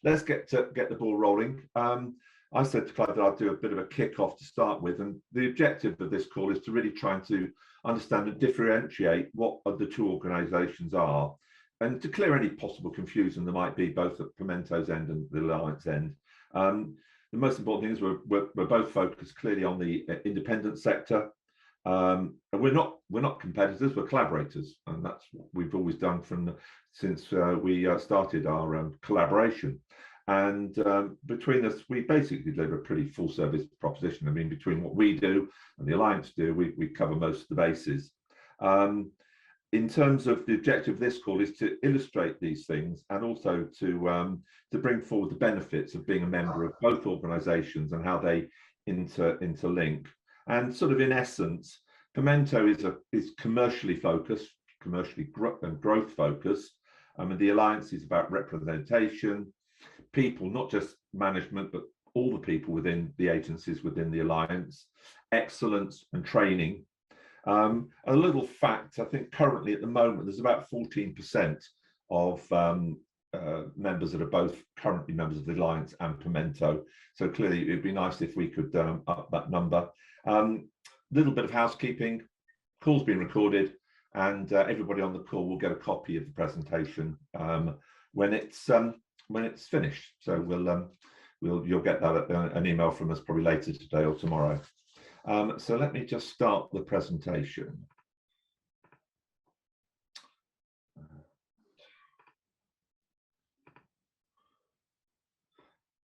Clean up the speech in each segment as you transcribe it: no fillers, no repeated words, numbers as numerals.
let's get the ball rolling. I said to Clive that I'd do a bit of a kick-off to start with, and the objective of this call is to really try to understand and differentiate what the two organisations are, and to clear any possible confusion there might be both at Pimento's end and the Alliance end. The most important thing is we're both focused clearly on the independent sector, and we're not competitors, we're collaborators, and that's what we've always done since we started our collaboration. And between us, we basically deliver a pretty full service proposition. I mean, between what we do and the Alliance do, we cover most of the bases. In terms of the objective of this call is to illustrate these things, and also to bring forward the benefits of being a member of both organisations and how they interlink. And sort of in essence, Pimento is commercially focused, and growth focused. And the Alliance is about representation, people, not just management, but all the people within the agencies within the Alliance, excellence and training. A little fact, I think currently at the moment, there's about 14% of members that are both currently members of the Alliance and Pimento. So clearly it'd be nice if we could up that number. Little bit of housekeeping, call's been recorded, and everybody on the call will get a copy of the presentation when it's finished. So you'll get that an email from us probably later today or tomorrow. So let me just start the presentation.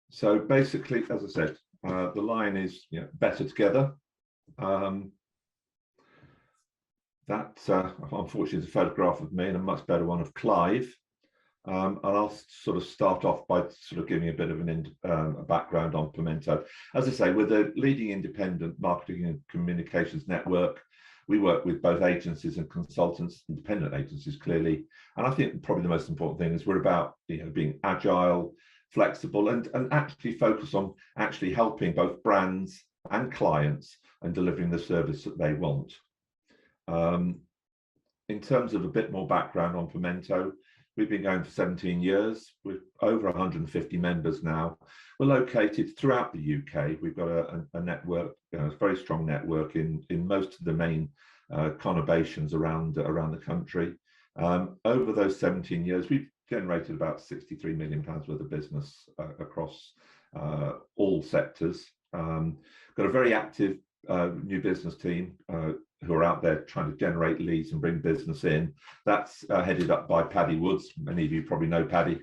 So basically, as I said, the line is better together. That unfortunately is a photograph of me and a much better one of Clive. And I'll sort of start off by sort of giving a bit of a background on Pimento. As I say, we're the leading independent marketing and communications network. We work with both agencies and consultants, independent agencies clearly. And I think probably the most important thing is we're about being agile, flexible, and actually focus on actually helping both brands and clients and delivering the service that they want. In terms of a bit more background on Pimento, we've been going for 17 years. We're over 150 members now. We're located throughout the UK. We've got a network, a very strong network in most of the main conurbations around the country. Over those 17 years, we've generated about £63 million worth of business across all sectors. Got a very active new business team who are out there trying to generate leads and bring business in. That's headed up by Paddy Woods. Many of you probably know Paddy.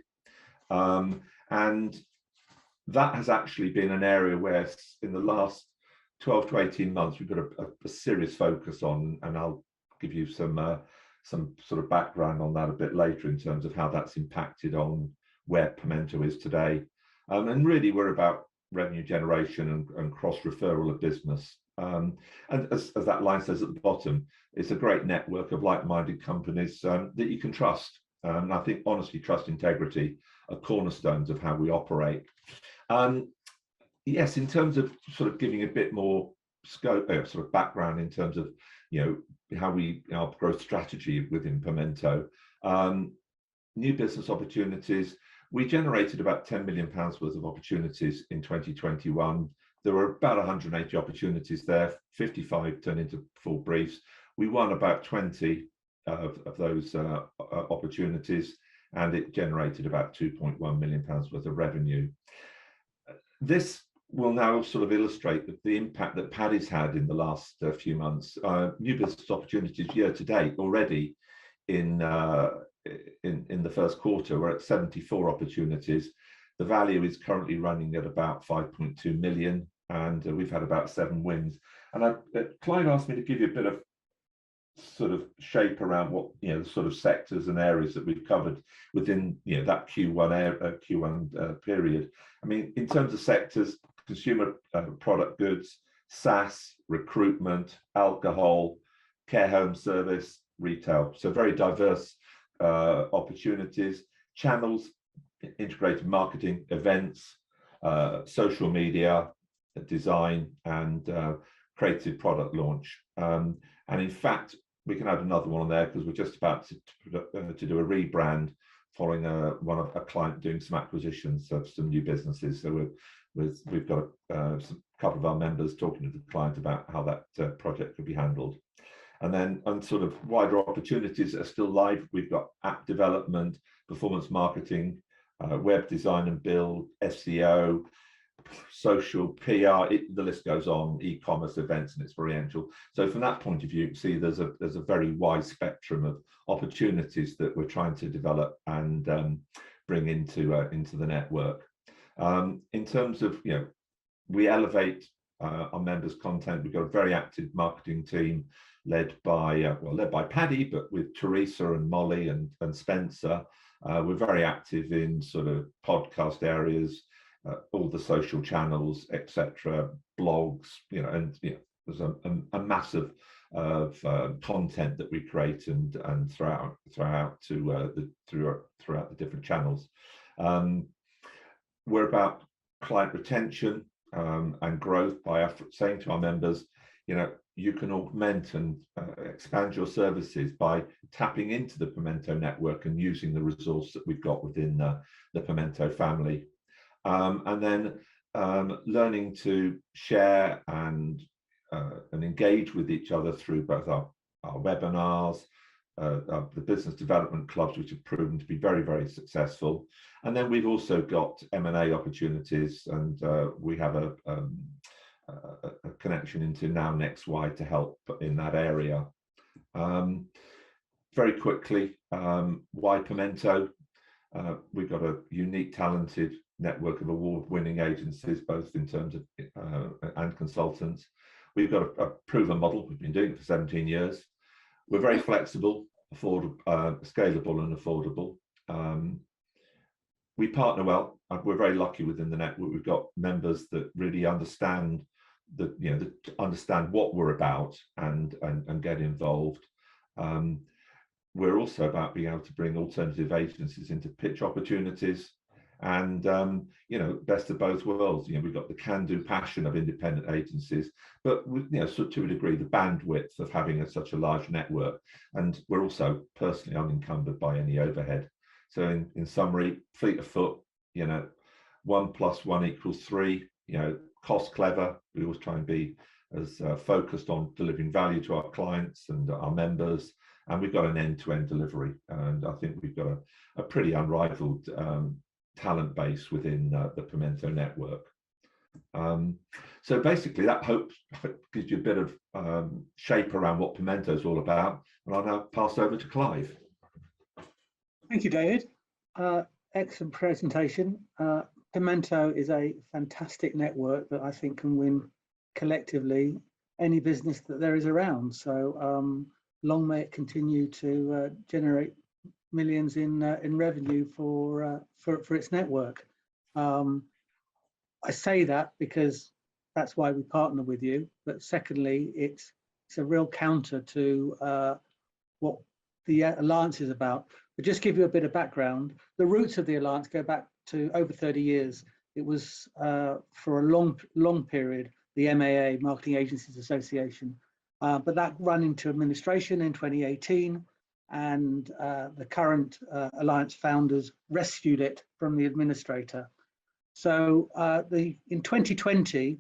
And that has actually been an area where in the last 12 to 18 months, we've got a serious focus on, and I'll give you some sort of background on that a bit later in terms of how that's impacted on where Pimento is today. And really we're about revenue generation and cross referral of business. And as that line says at the bottom, it's a great network of like-minded companies that you can trust. And I think honesty, trust, integrity are cornerstones of how we operate. Yes, in terms of sort of giving a bit more scope, sort of background in terms of how our growth strategy within Pimento, new business opportunities. We generated about £10 million worth of opportunities in 2021. There were about 180 opportunities there, 55 turned into full briefs. We won about 20 of those opportunities, and it generated about £2.1 million worth of revenue. This will now sort of illustrate the impact that Paddy's had in the last few months. New business opportunities year to date already in the first quarter, we're at 74 opportunities. The value is currently running at about 5.2 million, and we've had about 7 wins. And Clive asked me to give you a bit of sort of shape around what the sort of sectors and areas that we've covered within that Q1 period. I mean, in terms of sectors, consumer product goods, SaaS, recruitment, alcohol, care home service, retail. So very diverse opportunities, channels, integrated marketing, events, social media, design, and creative product launch. And in fact, we can add another one on there because we're just about to do a rebrand following a client doing some acquisitions of some new businesses. So we've got a couple of our members talking to the client about how that project could be handled. And then on sort of wider opportunities that are still live, we've got app development, performance marketing, web design and build, SEO, social, PR, the list goes on, e-commerce, events and experiential. So from that point of view, you can see there's a very wide spectrum of opportunities that we're trying to develop and bring into the network. In terms of, we elevate our members' content. We've got a very active marketing team led by Paddy, but with Teresa and Molly and Spencer. We're very active in sort of podcast areas, all the social channels, etc., blogs, there's a massive of content that we create and throughout the different channels. We're about client retention and growth by saying to our members, you can augment and expand your services by tapping into the Pimento network and using the resource that we've got within the Pimento family. And then learning to share and engage with each other through both our webinars, the business development clubs, which have proven to be very, very successful. And then we've also got M&A opportunities, and we have a connection into Now Next Y to help in that area. Very quickly, why Pimento? We've got a unique, talented network of award-winning agencies, both in terms of and consultants. We've got a proven model. We've been doing it for 17 years. We're very flexible, affordable, scalable, and affordable. We partner well. We're very lucky within the network. We've got members that really understand understand what we're about and get involved. We're also about being able to bring alternative agencies into pitch opportunities, and best of both worlds. We've got the can-do passion of independent agencies, but so to a degree the bandwidth of having such a large network, and we're also personally unencumbered by any overhead. So in summary, fleet of foot, 1 + 1 = 3, cost clever. We always try and be as focused on delivering value to our clients and our members, and we've got an end-to-end delivery, and I think we've got a pretty unrivaled talent base within the Pimento network. So basically that gives you a bit of shape around what Pimento is all about, and I'll now pass over to Clive. Thank you, David. Excellent presentation. Pimento is a fantastic network that I think can win collectively any business that there is around. So long may it continue to generate millions in revenue for its network. I say that because that's why we partner with you. But secondly, it's a real counter to what the Alliance is about. But just give you a bit of background. The roots of the Alliance go back to over 30 years. It was for a long period, the MAA, Marketing Agencies Association. But that ran into administration in 2018, and the current Alliance founders rescued it from the administrator. So in 2020,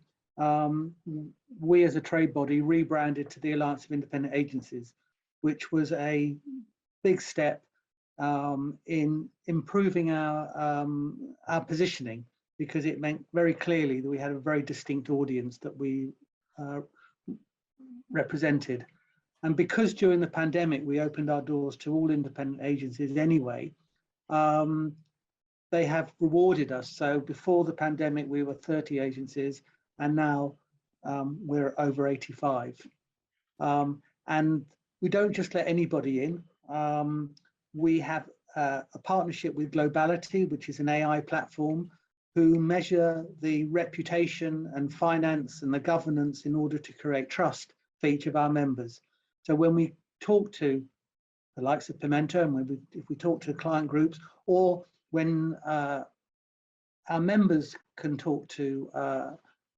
we as a trade body rebranded to the Alliance of Independent Agencies, which was a big step in improving our positioning, because it meant very clearly that we had a very distinct audience that we represented. And because during the pandemic we opened our doors to all independent agencies anyway, they have rewarded us. So before the pandemic we were 30 agencies, and now we're over 85. And we don't just let anybody in. We have a partnership with Globality, which is an AI platform, who measure the reputation and finance and the governance in order to create trust for each of our members. So when we talk to the likes of Pimento, and if we talk to client groups, or when our members can talk to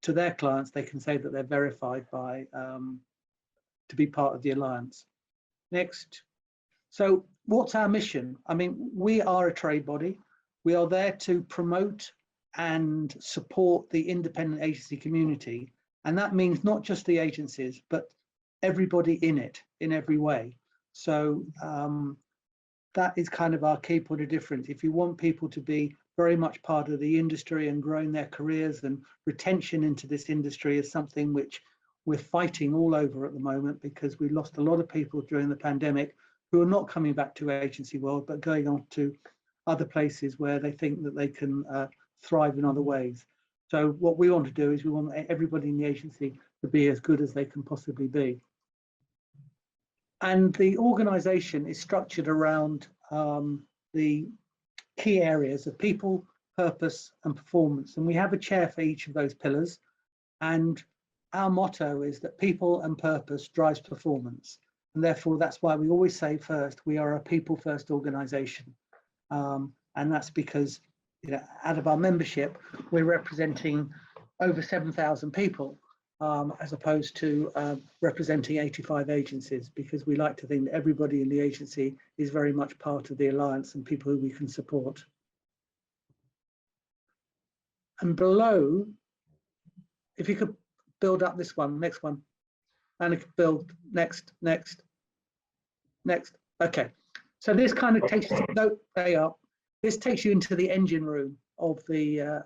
their clients, they can say that they're verified by to be part of the Alliance. Next. So what's our mission? I mean, we are a trade body. We are there to promote and support the independent agency community. And that means not just the agencies, but everybody in it, in every way. So that is kind of our key point of difference. If you want people to be very much part of the industry and growing their careers, and retention into this industry is something which we're fighting all over at the moment, because we lost a lot of people during the pandemic who are not coming back to agency world, but going on to other places where they think that they can thrive in other ways. So what we want to do is we want everybody in the agency to be as good as they can possibly be. And the organization is structured around the key areas of people, purpose, and performance. And we have a chair for each of those pillars. And our motto is that people and purpose drives performance. And therefore, that's why we always say first, we are a people first organization. And that's because, you know, out of our membership, we're representing over 7,000 people, as opposed to representing 85 agencies, because we like to think that everybody in the agency is very much part of the alliance and people who we can support. And below, if you could build up this one, next one, and it could build next. Okay, so this kind of takes you, no, there you are. This takes you into the engine room of the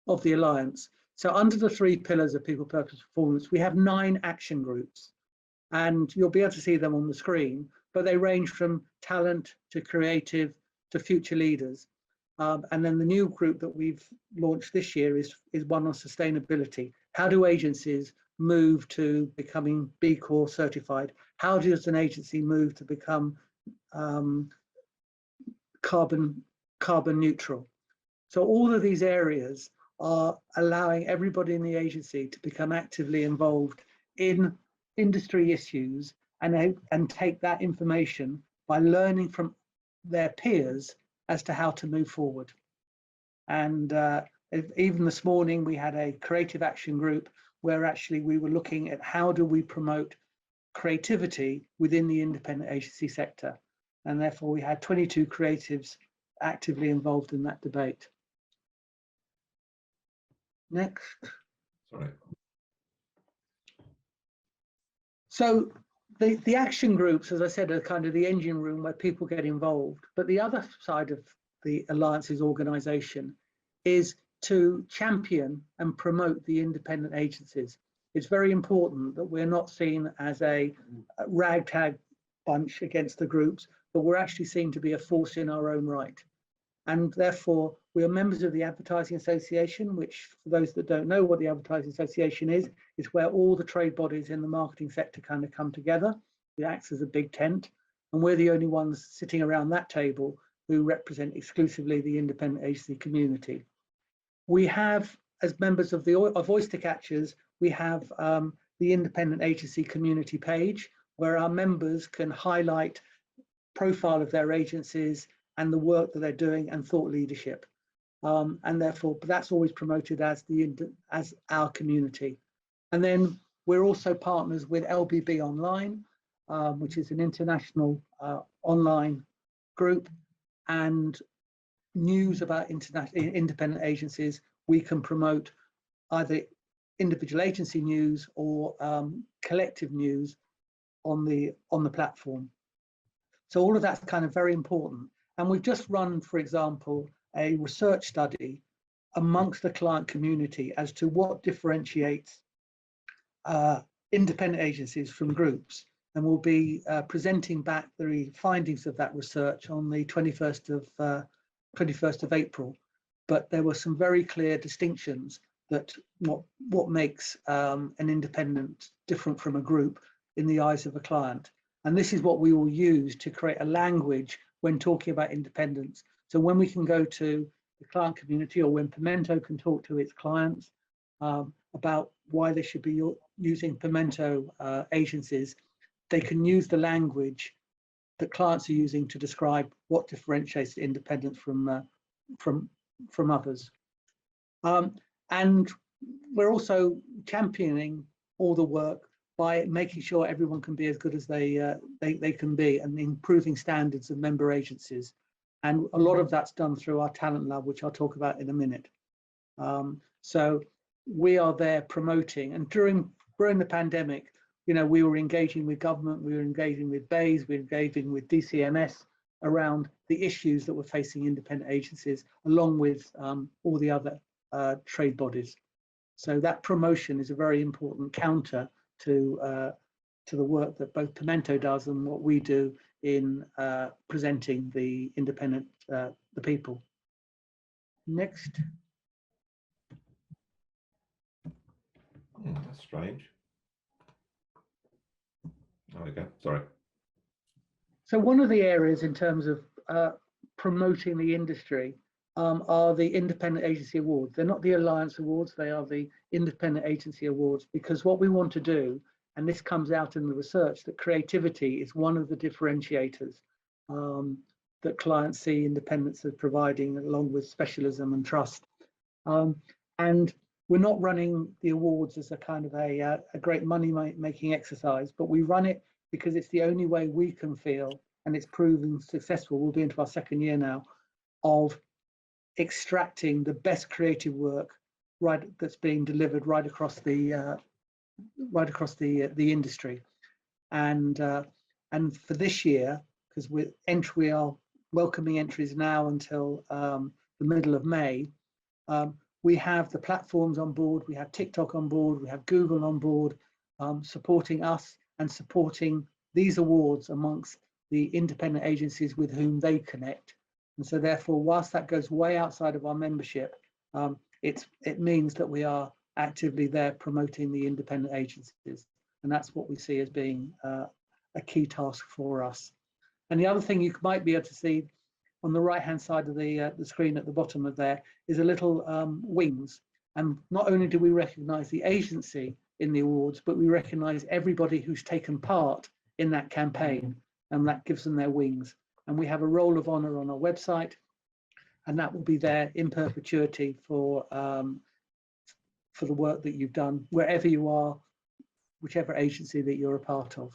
alliance. So under the 3 pillars of people, purpose, performance, we have 9 action groups, and you'll be able to see them on the screen, but they range from talent to creative to future leaders. And then the new group that we've launched this year is one on sustainability. How do agencies move to becoming B Corp certified? How does an agency move to become carbon neutral? So all of these areas are allowing everybody in the agency to become actively involved in industry issues and take that information by learning from their peers as to how to move forward. And even this morning, we had a creative action group where actually we were looking at how do we promote creativity within the independent agency sector. And therefore, we had 22 creatives actively involved in that debate. Next. Sorry. So the action groups, as I said, are kind of the engine room where people get involved. But the other side of the Alliance's organisation is to champion and promote the independent agencies. It's very important that we're not seen as a ragtag bunch against the groups, but we're actually seen to be a force in our own right. And therefore, we are members of the Advertising Association, which, for those that don't know what the Advertising Association is where all the trade bodies in the marketing sector kind of come together. It acts as a big tent, and we're the only ones sitting around that table who represent exclusively the independent agency community. We have, as members of Oyster Catchers, we have the independent agency community page, where our members can highlight profile of their agencies and the work that they're doing and thought leadership. And therefore, that's always promoted as our community. And then we're also partners with LBB Online, which is an international online group, and news about independent agencies. We can promote either individual agency news or collective news on the platform. So all of that's kind of very important. And we've just run, for example, a research study amongst the client community as to what differentiates independent agencies from groups. And we'll be presenting back the findings of that research on the 21st of April. But there were some very clear distinctions that what makes an independent different from a group in the eyes of a client. And this is what we will use to create a language when talking about independence. So when we can go to the client community, or when Pimento can talk to its clients about why they should be using Pimento agencies, they can use the language that clients are using to describe what differentiates independence from others. And we're also championing all the work by making sure everyone can be as good as they can be, and improving standards of member agencies. And a lot of that's done through our talent lab, which I'll talk about in a minute. So we are there promoting, and during the pandemic, we were engaging with government, we were engaging with BAYS, we were engaging with DCMS around the issues that were facing independent agencies, along with all the other trade bodies. So that promotion is a very important counter to the work that both Pimento does and what we do in presenting the independent, the people. Next. That's strange. There we go. Sorry. So one of the areas in terms of promoting the industry are the Independent Agency Awards. They're not the Alliance Awards, they are the Independent Agency Awards, because what we want to do, and this comes out in the research, that creativity is one of the differentiators that clients see independence as providing, along with specialism and trust. And we're not running the awards as a kind of a great money-making exercise, but we run it because it's the only way we can feel, and it's proven successful. We'll be into our second year now of extracting the best creative work that's being delivered right across the industry. And for this year, because we are welcoming entries now until the middle of May. We have the platforms on board, we have TikTok on board, we have Google on board, supporting us and supporting these awards amongst the independent agencies with whom they connect. And so therefore, whilst that goes way outside of our membership, it means that we are actively there promoting the independent agencies. And that's what we see as being a key task for us. And the other thing you might be able to see on the right-hand side of the screen at the bottom of there is a little wings. And not only do we recognise the agency in the awards, but we recognise everybody who's taken part in that campaign, and that gives them their wings. And we have a roll of honour on our website, and that will be there in perpetuity for the work that you've done, wherever you are, whichever agency that you're a part of.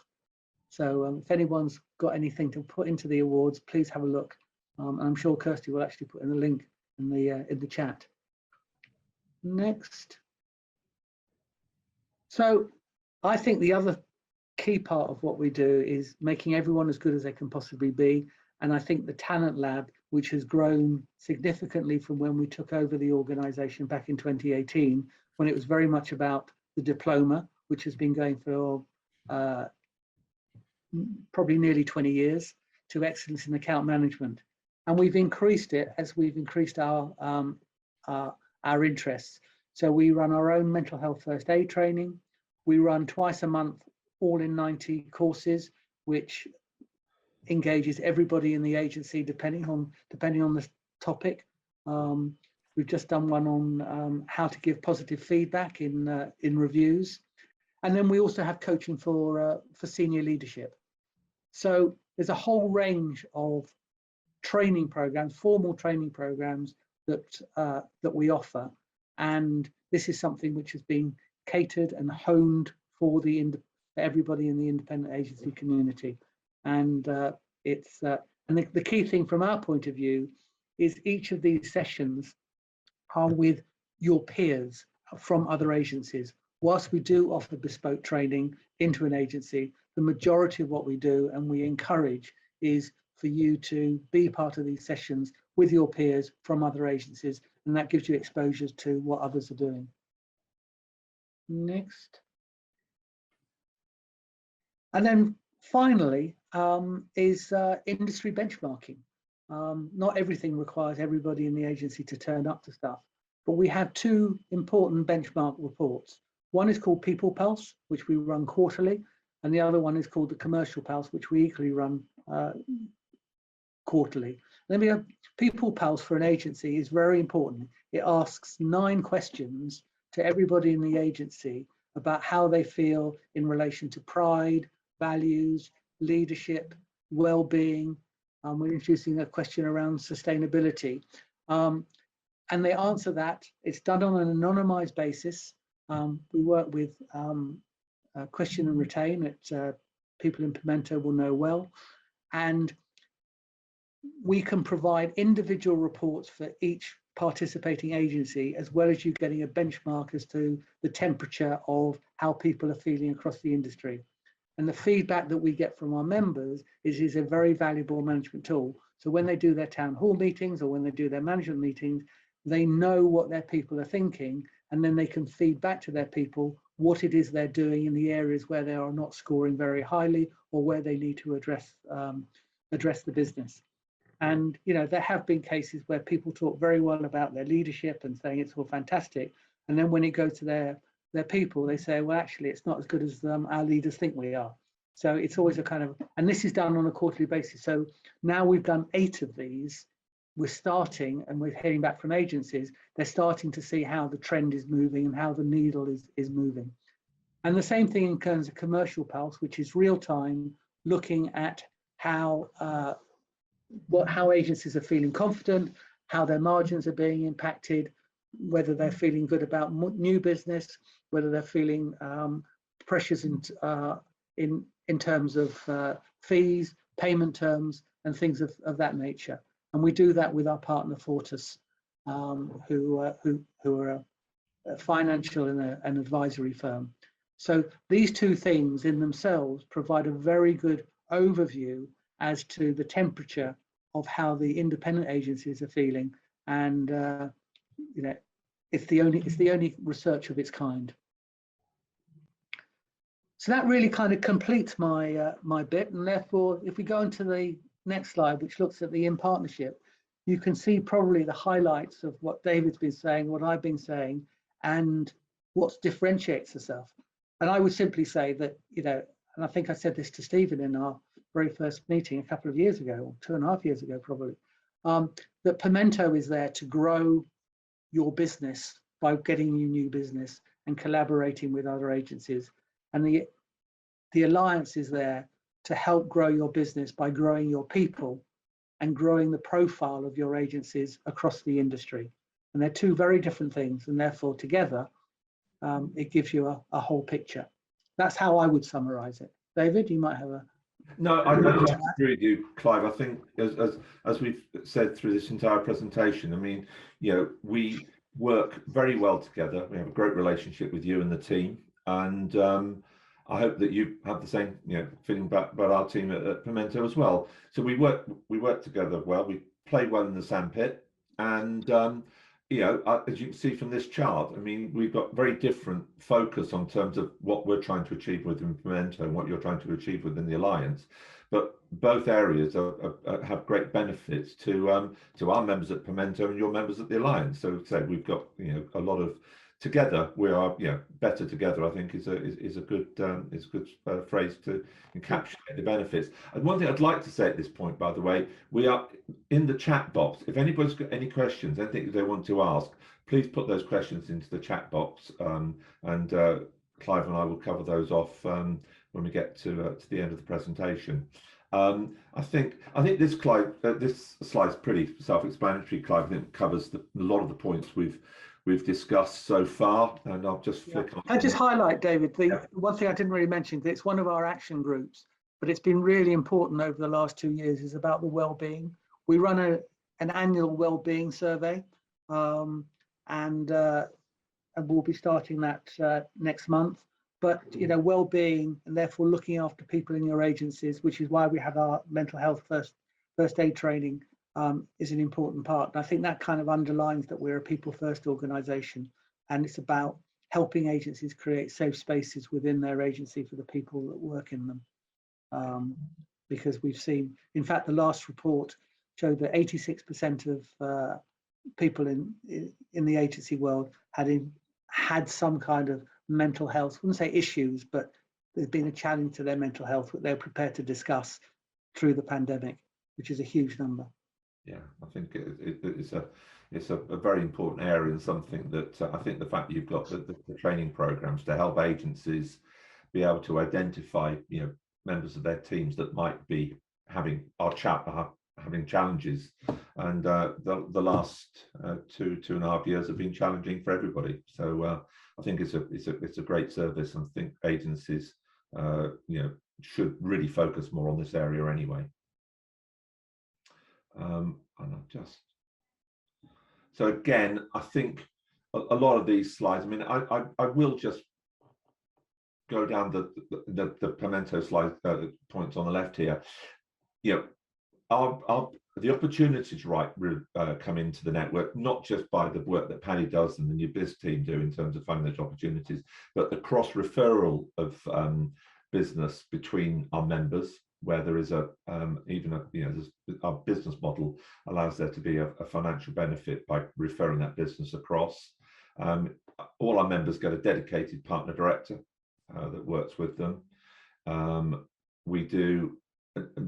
So if anyone's got anything to put into the awards, please have a look. And I'm sure Kirsty will actually put in the link in the chat. Next. So I think the other key part of what we do is making everyone as good as they can possibly be. And I think the Talent Lab, which has grown significantly from when we took over the organisation back in 2018, when it was very much about the diploma, which has been going for probably nearly 20 years, to excellence in account management. And we've increased it as we've increased our interests. So we run our own mental health first aid training. We run twice a month, all in 90 courses, which engages everybody in the agency depending on the topic. We've just done one on how to give positive feedback in reviews, and then we also have coaching for senior leadership. So there's a whole range of training programs, formal training programs that we offer, and this is something which has been catered and honed for everybody in the independent agency community. And the key thing from our point of view is each of these sessions are with your peers from other agencies. Whilst we do offer bespoke training into an agency, the majority of what we do and we encourage is for you to be part of these sessions with your peers from other agencies, and that gives you exposure to what others are doing. Next. And then finally is industry benchmarking. Not everything requires everybody in the agency to turn up to stuff, but we have two important benchmark reports. One is called People Pulse, which we run quarterly, and the other one is called the Commercial Pulse, which we equally run quarterly. People Pulse for an agency is very important. It asks 9 questions to everybody in the agency about how they feel in relation to pride, values, leadership, well-being. We're introducing a question around sustainability. And they answer that. It's done on an anonymized basis. We work with Question and Retain that people in Pimento will know well. And we can provide individual reports for each participating agency, as well as you getting a benchmark as to the temperature of how people are feeling across the industry. And the feedback that we get from our members is a very valuable management tool. So when they do their town hall meetings or when they do their management meetings, they know what their people are thinking, and then they can feed back to their people what it is they're doing in the areas where they are not scoring very highly or where they need to address the business. And, you know, there have been cases where people talk very well about their leadership and saying it's all fantastic. And then when it goes to their people, they say, well, actually, it's not as good as our leaders think we are. So it's always a kind of, and this is done on a quarterly basis. So now we've done 8 of these. We're starting, and we're hearing back from agencies, they're starting to see how the trend is moving and how the needle is moving. And the same thing in terms of Commercial Pulse, which is real time, looking at how agencies are feeling confident, how their margins are being impacted, whether they're feeling good about new business, whether they're feeling pressures in terms of fees, payment terms, and things of that nature. And we do that with our partner Fortis, who are a financial and an advisory firm. So these 2 things in themselves provide a very good overview as to the temperature of how the independent agencies are feeling, and you know, it's the only research of its kind. So that really kind of completes my my bit, and therefore, if we go into the next slide, which looks at the in partnership, you can see probably the highlights of what David's been saying, what I've been saying, and what differentiates herself. And I would simply say that, you know, and I think I said this to Stephen in our very first meeting a couple of years ago, or 2.5 years ago, probably, that Pimento is there to grow your business by getting you new business and collaborating with other agencies. And the alliance is there to help grow your business by growing your people and growing the profile of your agencies across the industry. And they're 2 very different things, and therefore together, it gives you a whole picture. That's how I would summarize it. David, you might have a... No, I agree with you, Clive. I think as we've said through this entire presentation, I mean, you know, we work very well together. We have a great relationship with you and the team, and I hope that you have the same, you know, feeling about our team at Pimento as well. So we work together well. We play well in the sandpit, and you know, as you can see from this chart, I mean, we've got very different focus on terms of what we're trying to achieve within Pimento and what you're trying to achieve within the Alliance. But both areas have great benefits to our members at Pimento and your members at the Alliance. So we've got, you know, a lot of together we are, you know, better together, I think is a good phrase to encapsulate the benefits. And one thing I'd like to say at this point, by the way, we are in the chat box. If anybody's got any questions, anything they want to ask, please put those questions into the chat box, and Clive and I will cover those off when we get to the end of the presentation. I think this slide's pretty self-explanatory. Clive, I think it covers a lot of the points we've discussed so far, and I'll just flick on. I just highlight, David, one thing I didn't really mention, that it's one of our action groups, but it's been really important over the last 2 years, is about the well-being. We run an annual well-being survey, and we'll be starting that next month. But, you know, well-being and therefore looking after people in your agencies, which is why we have our mental health first aid training, is an important part. And I think that kind of underlines that we're a people first organisation, and it's about helping agencies create safe spaces within their agency for the people that work in them. Because we've seen, in fact, the last report showed that 86% of people in the agency world had some kind of mental health, I wouldn't say issues, but there's been a challenge to their mental health that they're prepared to discuss through the pandemic, which is a huge number. Yeah, I think it's a very important area, and something that I think the fact that you've got the training programs to help agencies be able to identify, you know, members of their teams that might be having having challenges, and the last 2.5 years have been challenging for everybody. So I think it's a great service, and I think agencies should really focus more on this area anyway. And so again, I think a lot of these slides, I mean, I will just go down the Pimento slide points on the left here. The opportunities come into the network, not just by the work that Paddy does and the new biz team do in terms of finding those opportunities, but the cross referral of business between our members, where there is our business model allows there to be a financial benefit by referring that business across. All our members get a dedicated partner director that works with them. We do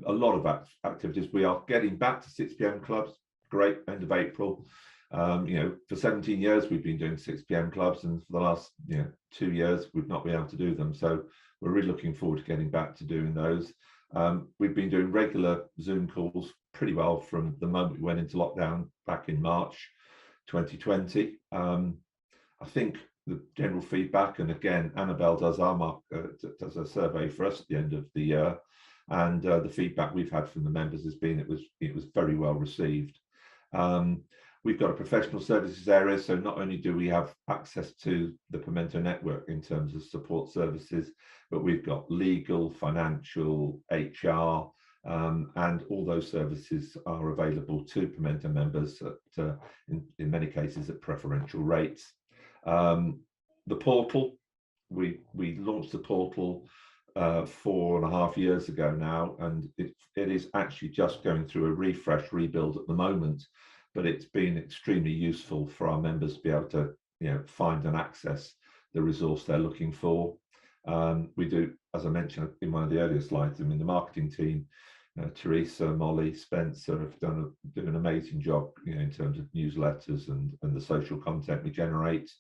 a lot of activities. We are getting back to 6 p.m. clubs. Great, end of April. For 17 years we've been doing 6 p.m. clubs, and for the last 2 years we've not been able to do them. So we're really looking forward to getting back to doing those. We've been doing regular Zoom calls pretty well from the moment we went into lockdown back in March 2020. I think the general feedback, and again, Annabelle does does a survey for us at the end of the year, and the feedback we've had from the members has been it was very well received. We've got a professional services area, so not only do we have access to the Pimento network in terms of support services, but we've got legal, financial, HR, and all those services are available to Pimento members in many cases at preferential rates. The portal, we launched the portal 4.5 years ago now, and it is actually just going through a refresh rebuild at the moment, but it's been extremely useful for our members to be able to find and access the resource they're looking for. We do, as I mentioned in one of the earlier slides, I mean, the marketing team, Teresa, Molly, Spencer have done an amazing job in terms of newsletters and the social content we generate.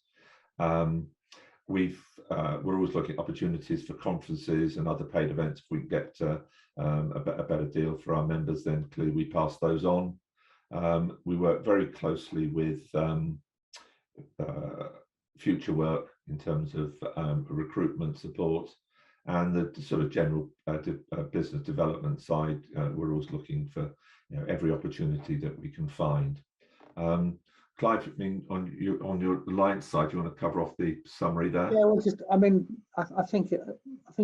We're always looking at opportunities for conferences and other paid events. If we can get a better deal for our members, then clearly we pass those on. We work very closely with Future Work in terms of recruitment support, and the sort of general business development side. We're always looking for every opportunity that we can find. Clive, I mean, on your alliance side, do you want to cover off the summary there? Yeah, well, I think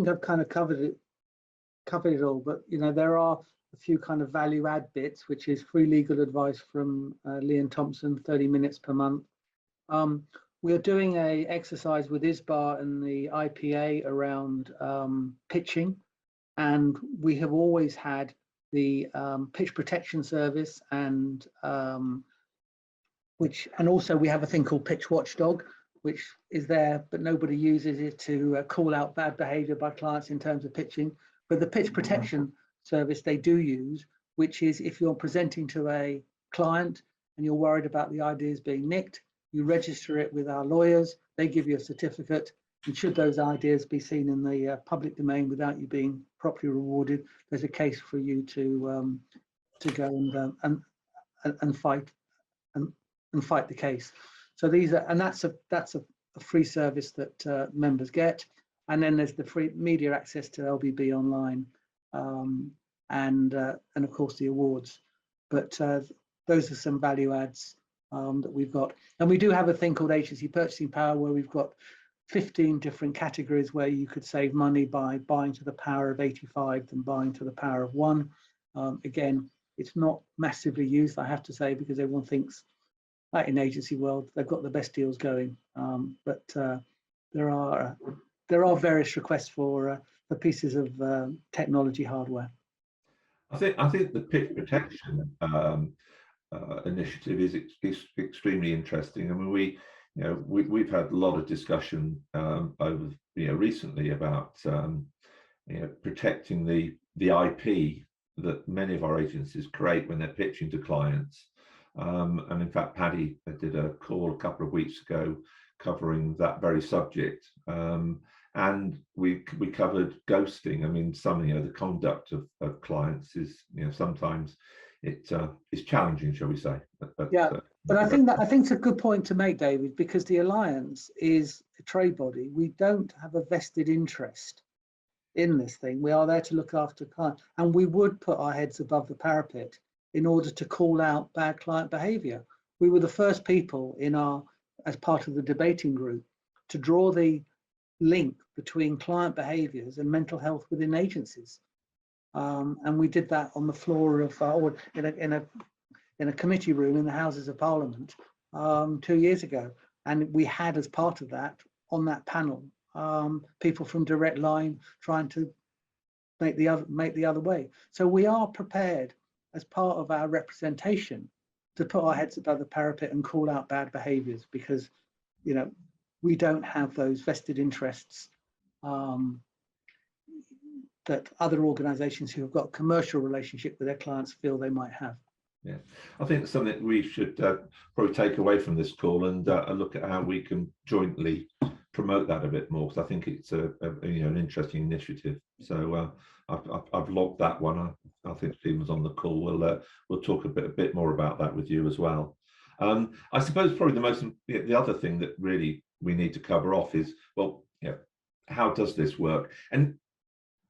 I've kind of covered it all, but there are a few kind of value add bits, which is free legal advice from Lee and Thompson, 30 minutes per month. We're doing a exercise with ISBA and the IPA around pitching, and we have always had the pitch protection service, and also we have a thing called Pitch Watchdog, which is there, but nobody uses it to call out bad behavior by clients in terms of pitching. But the pitch protection service they do use, which is if you're presenting to a client and you're worried about the ideas being nicked, you register it with our lawyers, they give you a certificate, and should those ideas be seen in the public domain without you being properly rewarded, there's a case for you to go and fight the case. So that's a free service that members get. And then there's the free media access to LBB online, and of course the awards. But those are some value adds that we've got. And we do have a thing called agency purchasing power, where we've got 15 different categories where you could save money by buying to the power of 85 than buying to the power of 1. Again, it's not massively used, I have to say, because everyone thinks that in agency world they've got the best deals going. But there are various requests for pieces of technology hardware. I think the pitch protection initiative is extremely interesting. I mean, we've had a lot of discussion over recently about protecting the IP that many of our agencies create when they're pitching to clients. And in fact, Paddy did a call a couple of weeks ago covering that very subject. And we covered ghosting. I mean, the conduct of clients is sometimes it's challenging, shall we say? Yeah, but I think it's a good point to make, David, because the Alliance is a trade body. We don't have a vested interest in this thing. We are there to look after clients, and we would put our heads above the parapet in order to call out bad client behaviour. We were the first people as part of the debating group, to draw the link between client behaviours and mental health within agencies, and we did that on the floor of, or in a committee room in the Houses of Parliament 2 years ago, and we had, as part of that, on that panel, people from Direct Line trying to make the other way. So we are prepared, as part of our representation, to put our heads above the parapet and call out bad behaviours, because, you know, we don't have those vested interests that other organisations who have got a commercial relationship with their clients feel they might have. Yeah, I think it's something we should probably take away from this call and look at how we can jointly promote that a bit more, because I think it's an interesting initiative. So I've logged that one. I think Stephen's on the call. We'll talk a bit more about that with you as well. I suppose probably the other thing that really we need to cover off is, well, how does this work? And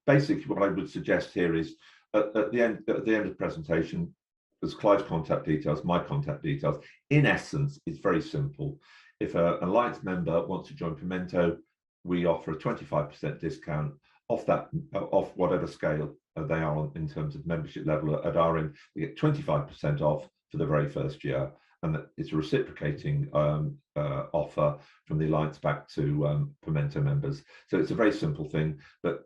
basically, what I would suggest here is at the end of the presentation, there's Clive's contact details, my contact details. In essence, it's very simple. If an Alliance member wants to join Pimento, we offer a 25% discount off whatever scale they are on in terms of membership level at our end. We get 25% off for the very first year, and it's a reciprocating offer from the Alliance back to Pimento members. So it's a very simple thing, but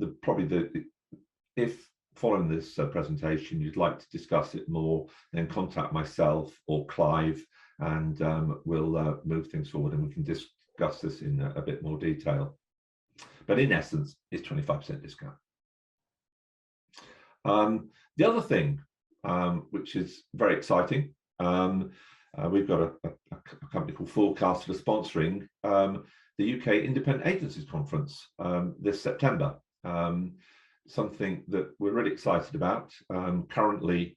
if following this presentation you'd like to discuss it more, then contact myself or Clive, and we'll move things forward and we can discuss this in a bit more detail. But in essence, it's 25% discount. The other thing, which is very exciting, we've got a company called Forecast for sponsoring the UK Independent Agencies Conference this September. Something that we're really excited about. Currently,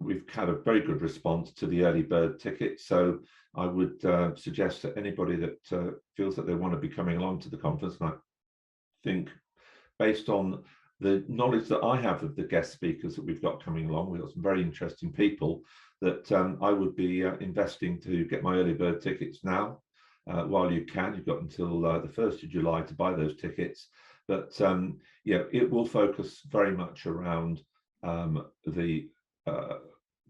we've had a very good response to the early bird tickets. So I would suggest that anybody that feels that they want to be coming along to the conference, and I think based on the knowledge that I have of the guest speakers that we've got coming along, we've got some very interesting people, that I would be investing to get my early bird tickets now while you can. You've got until the 1st of July to buy those tickets. But it will focus very much around the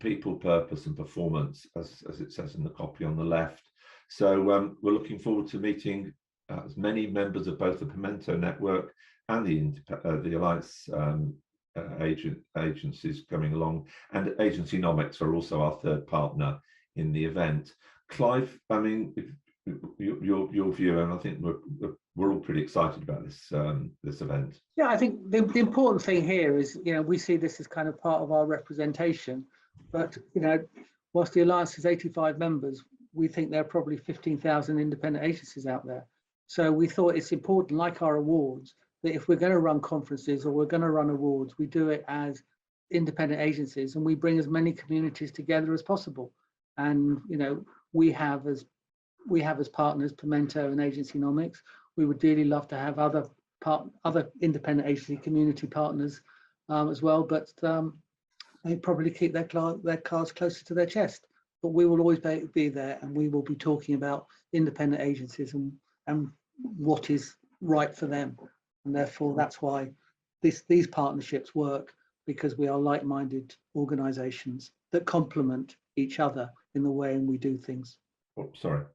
people, purpose and performance, as it says in the copy on the left. So we're looking forward to meeting as many members of both the Pimento network and the Alliance agencies coming along, and Agencynomics are also our third partner in the event. Clive, I mean, your view, and I think we're all pretty excited about this event. Yeah, I think the important thing here is, we see this as kind of part of our representation, but whilst the Alliance has 85 members, we think there are probably 15,000 independent agencies out there. So we thought it's important, like our awards, that if we're going to run conferences or we're going to run awards, we do it as independent agencies and we bring as many communities together as possible. And we have as partners Pimento and Agencynomics. We would dearly love to have other independent agency community partners as well, but they probably keep their cards closer to their chest. But we will always be there, and we will be talking about independent agencies and what is right for them. And therefore, that's why these partnerships work, because we are like-minded organisations that complement each other in the way we do things. Oh, sorry.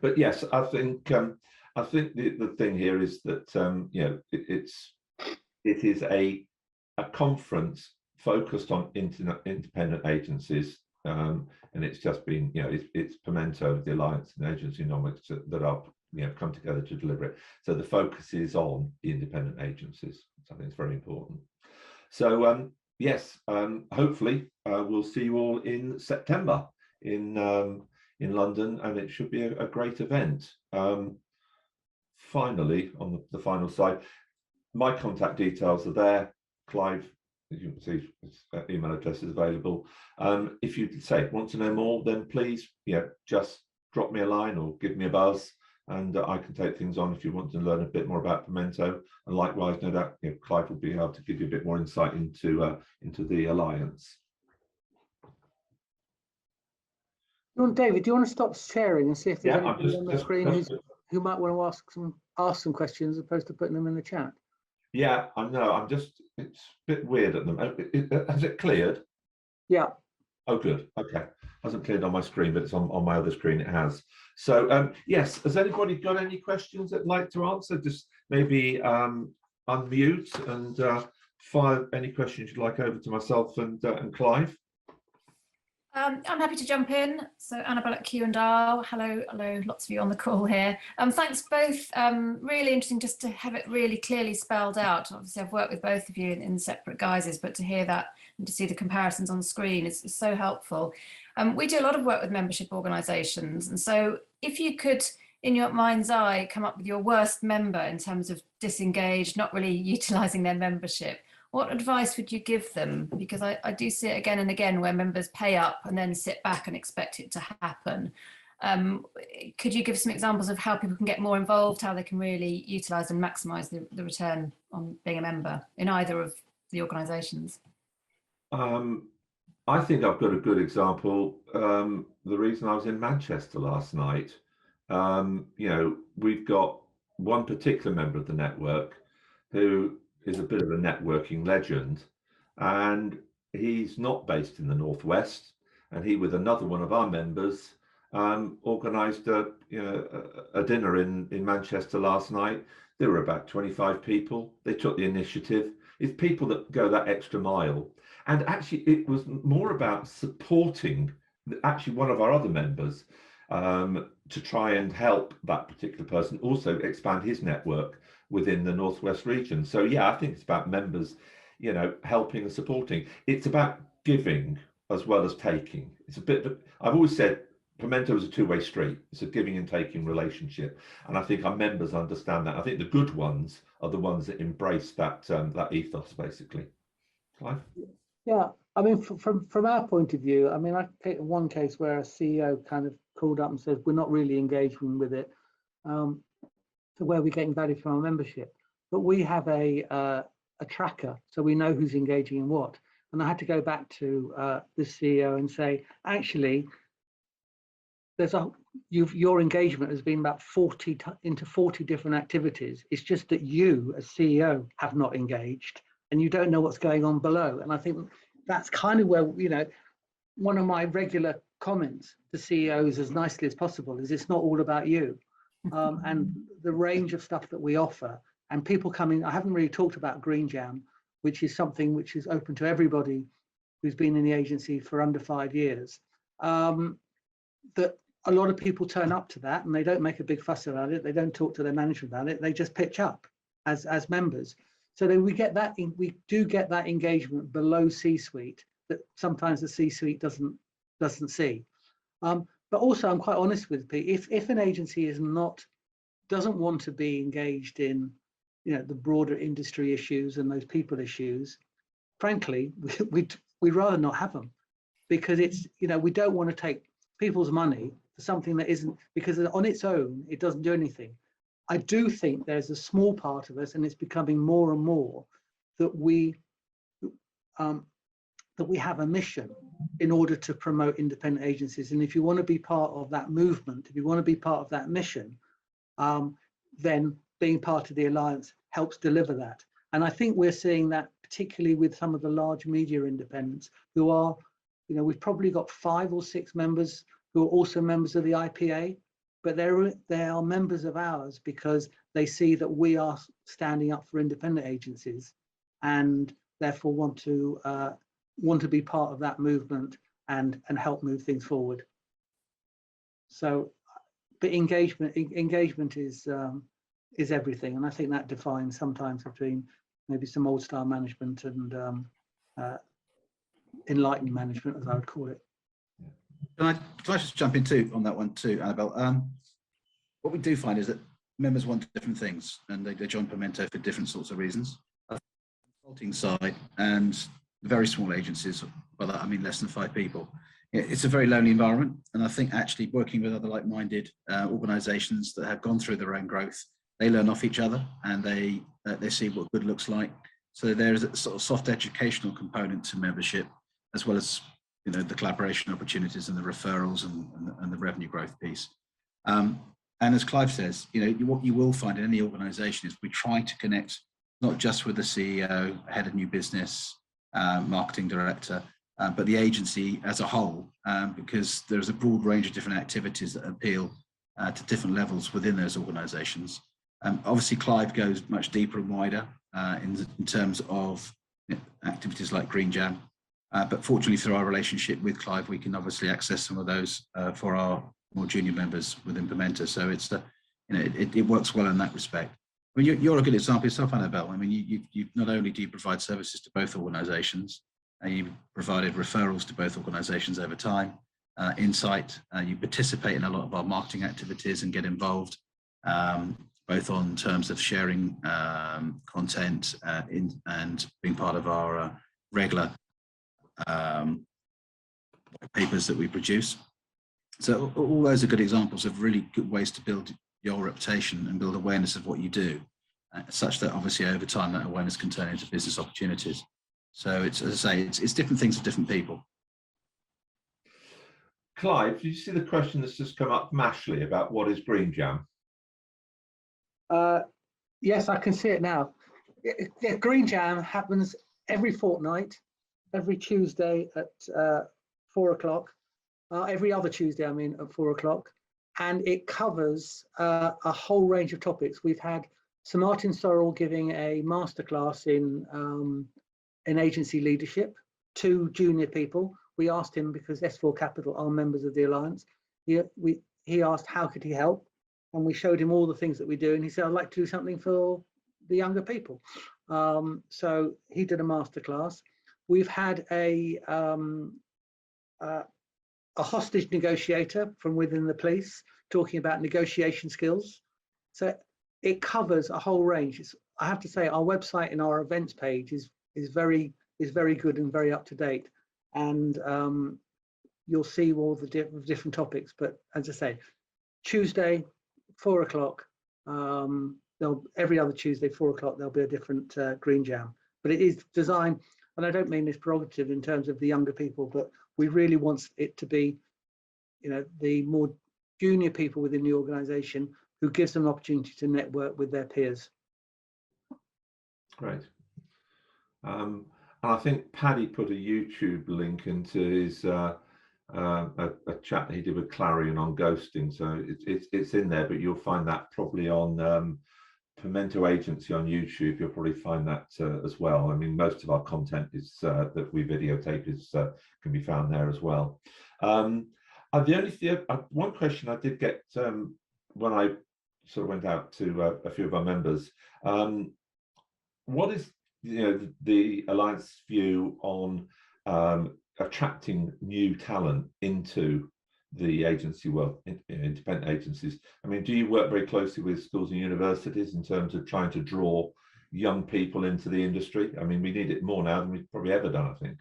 But yes, I think the thing here is that it is a conference focused on independent agencies, and it's just been it's Pimento, the Alliance and Agencynomics that are come together to deliver it. So the focus is on the independent agencies. So I think it's very important. So yes, hopefully we'll see you all in September in London, and it should be a great event. Finally, on the final slide, my contact details are there. Clive as you can see, his email address is available. If you say want to know more, then please, just drop me a line or give me a buzz, and I can take things on if you want to learn a bit more about Pimento. And likewise, no doubt, Clive will be able to give you a bit more insight into the alliance. David, do you want to stop sharing and see if there's anybody on the screen who might want to ask some questions as opposed to putting them in the chat? Yeah, I know. it's a bit weird at the moment. Has it cleared? Yeah. Oh, good. Okay. Hasn't cleared on my screen, but it's on my other screen. It has. So, yes. Has anybody got any questions they'd like to answer? Just maybe unmute and fire any questions you'd like over to myself and Clive. I'm happy to jump in. So Annabelle at Q&R, hello, lots of you on the call here. Thanks both, really interesting just to have it really clearly spelled out. Obviously I've worked with both of you in separate guises, but to hear that and to see the comparisons on screen is so helpful. We do a lot of work with membership organisations, and so if you could, in your mind's eye, come up with your worst member in terms of disengaged, not really utilising their membership, what advice would you give them? Because I do see it again and again where members pay up and then sit back and expect it to happen. Could you give some examples of how people can get more involved, how they can really utilise and maximise the return on being a member in either of the organisations? I think I've got a good example. The reason I was in Manchester last night, we've got one particular member of the network who is a bit of a networking legend, and he's not based in the Northwest, and he, with another one of our members, organised a dinner in Manchester last night. There were about 25 people. They took the initiative. It's people that go that extra mile, and actually it was more about supporting actually one of our other members to try and help that particular person also expand his network within the Northwest region. So yeah, I think it's about members, helping and supporting. It's about giving as well as taking. It's a bit of, I've always said Pimento is a two-way street. It's a giving and taking relationship, and I think our members understand that. I think the good ones are the ones that embrace that that ethos, basically. Clive? Yeah, I mean, from our point of view, I mean, I take one case where a CEO kind of called up and said, we're not really engaging with it. So where we're getting value from our membership, but we have a tracker, so we know who's engaging in what. And I had to go back to the CEO and say, actually, your engagement has been about 40 different activities. It's just that you, as CEO, have not engaged, and you don't know what's going on below. And I think that's kind of where, one of my regular comments to CEOs, as nicely as possible, is it's not all about you. And the range of stuff that we offer, and people coming, I haven't really talked about Green Jam, which is something which is open to everybody who's been in the agency for under 5 years. That a lot of people turn up to that and they don't make a big fuss about it. They don't talk to their manager about it. They just pitch up as members. So then we do get that engagement below C-suite that sometimes the C-suite doesn't see. But also, I'm quite honest with Pete. If an agency doesn't want to be engaged in, the broader industry issues and those people issues, frankly, we'd rather not have them, because it's, we don't want to take people's money for something that isn't, because on its own it doesn't do anything. I do think there's a small part of us, and it's becoming more and more, that we have a mission in order to promote independent agencies. And if you want to be part of that movement, if you want to be part of that mission, then being part of the Alliance helps deliver that. And I think we're seeing that particularly with some of the large media independents who are, we've probably got 5 or 6 members who are also members of the IPA, but they are members of ours because they see that we are standing up for independent agencies, and therefore want to be part of that movement and help move things forward. So, but engagement is everything, and I think that defines sometimes between maybe some old style management and enlightened management, as I would call it. Can I just jump in too on that one too, Annabelle? What we do find is that members want different things, and they join Pimento for different sorts of reasons. consulting side and the very small agencies, by that I mean less than 5 people. It's a very lonely environment, and I think actually working with other like-minded organisations that have gone through their own growth, they learn off each other, and they see what good looks like. So there's a sort of soft educational component to membership, as well as the collaboration opportunities and the referrals and the revenue growth piece. And as Clive says, what you will find in any organisation is we try to connect not just with the CEO, head of new business, marketing director, but the agency as a whole, because there's a broad range of different activities that appeal to different levels within those organisations. Obviously, Clive goes much deeper and wider in terms of activities like Green Jam, but fortunately through our relationship with Clive, we can obviously access some of those for our more junior members within Pimento. So it's it works well in that respect. I mean, you're a good example yourself, Annabelle. I mean, you not only do you provide services to both organisations, you provided referrals to both organisations over time, insight, you participate in a lot of our marketing activities and get involved, both on terms of sharing content and being part of our regular papers that we produce. So all those are good examples of really good ways to build your reputation and build awareness of what you do, such that obviously over time that awareness can turn into business opportunities. So it's, as I say, it's different things for different people. Clive, did you see the question that's just come up from Ashley about what is Green Jam? Yes, I can see it now. Green Jam happens every fortnight, every Tuesday at 4 o'clock, every other Tuesday, I mean, at 4 o'clock. And it covers a whole range of topics. We've had Sir Martin Sorrell giving a masterclass in agency leadership to junior people. We asked him, because S4 Capital are members of the Alliance, he asked how could he help, and we showed him all the things that we do, and he said, I'd like to do something for the younger people. So he did a masterclass. We've had a hostage negotiator from within the police talking about negotiation skills. So it covers a whole range. I have to say, our website and our events page is very good and very up to date, and you'll see all the different topics. But as I say, Tuesday 4 o'clock, every other Tuesday 4 o'clock there'll be a different Green Jam. But it is designed, and I don't mean this prerogative in terms of the younger people, but we really want it to be the more junior people within the organisation, who gives them an opportunity to network with their peers. Great. And I think Paddy put a YouTube link into his a chat that he did with Clarion on ghosting, so it's in there, but you'll find that probably on Pimento Agency on YouTube. You'll probably find that as well. I mean, most of our content is that we videotape can be found there as well. The only thing, one question I did get when I sort of went out to a few of our members, what is the Alliance view on attracting new talent into the agency world, independent agencies? I mean, do you work very closely with schools and universities in terms of trying to draw young people into the industry? I mean, we need it more now than we've probably ever done, I think.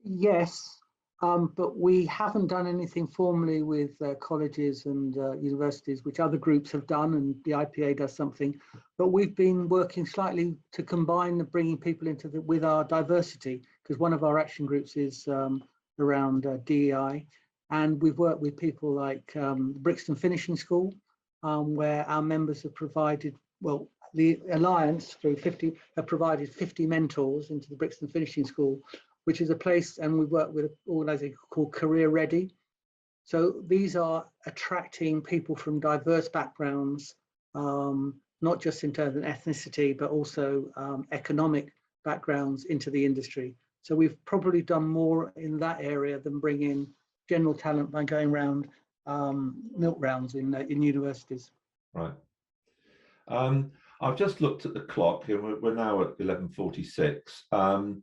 Yes, but we haven't done anything formally with colleges and universities, which other groups have done, and the IPA does something. But we've been working slightly to combine the bringing people into with our diversity, because one of our action groups is around DEI, and we've worked with people like Brixton Finishing School, where our members have provided, well, the Alliance through 50 have provided 50 mentors into the Brixton Finishing School, which is a place, and we work with an organisation called Career Ready. So these are attracting people from diverse backgrounds, not just in terms of ethnicity, but also economic backgrounds into the industry. So we've probably done more in that area than bring in general talent by going around milk rounds in universities. Right. I've just looked at the clock, and we're now at 11:46.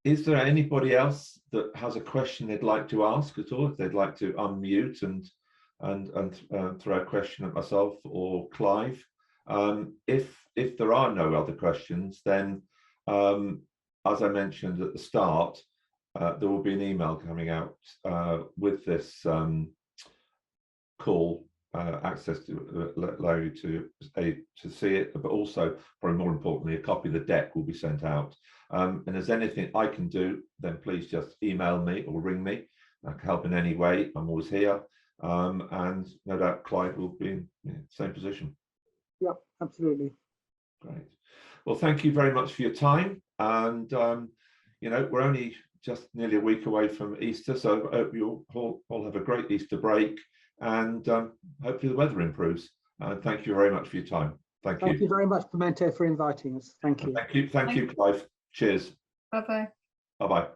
Is there anybody else that has a question they'd like to ask at all? If they'd like to unmute and throw a question at myself or Clive, If there are no other questions, then as I mentioned at the start, there will be an email coming out with this call, access to allow you to see it, but also, probably more importantly, a copy of the deck will be sent out. And if there's anything I can do, then please just email me or ring me. I can help in any way. I'm always here. And no doubt Clive will be in the same position. Yep, absolutely. Great. Well, thank you very much for your time. And, you know, we're only just nearly a week away from Easter, so I hope you all have a great Easter break, and hopefully the weather improves. Thank you very much for your time. Thank you. Thank you very much, Pimento, for inviting us. Thank you. Thank you, Clive. Cheers. Bye-bye. Bye-bye.